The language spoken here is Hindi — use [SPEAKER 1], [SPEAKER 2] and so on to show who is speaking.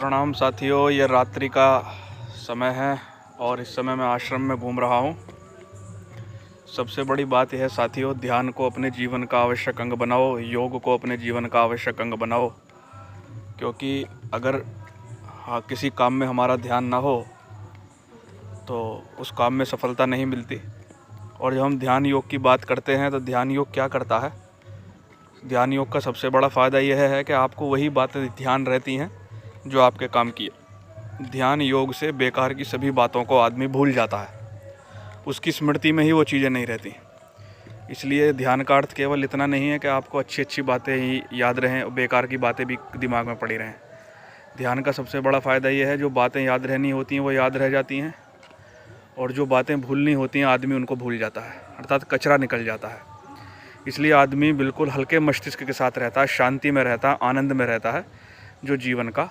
[SPEAKER 1] प्रणाम साथियों, ये रात्रि का समय है और इस समय मैं आश्रम में घूम रहा हूँ। सबसे बड़ी बात यह है साथियों, ध्यान को अपने जीवन का आवश्यक अंग बनाओ, योग को अपने जीवन का आवश्यक अंग बनाओ। क्योंकि अगर किसी काम में हमारा ध्यान ना हो तो उस काम में सफलता नहीं मिलती। और जब हम ध्यान योग की बात करते हैं तो ध्यान योग क्या करता है? ध्यान योग का सबसे बड़ा फ़ायदा यह है कि आपको वही बातें ध्यान रहती हैं जो आपके काम की है। ध्यान योग से बेकार की सभी बातों को आदमी भूल जाता है, उसकी स्मृति में ही वो चीज़ें नहीं रहती। इसलिए ध्यान का अर्थ केवल इतना नहीं है कि आपको अच्छी अच्छी बातें ही याद रहें और बेकार की बातें भी दिमाग में पड़ी रहें। ध्यान का सबसे बड़ा फ़ायदा ये है, जो बातें याद रहनी होती हैं वो याद रह जाती हैं, और जो बातें भूलनी होती हैं आदमी उनको भूल जाता है, अर्थात कचरा निकल जाता है। इसलिए आदमी बिल्कुल हल्के मस्तिष्क के साथ रहता है, शांति में रहता है, आनंद में रहता है, जो जीवन का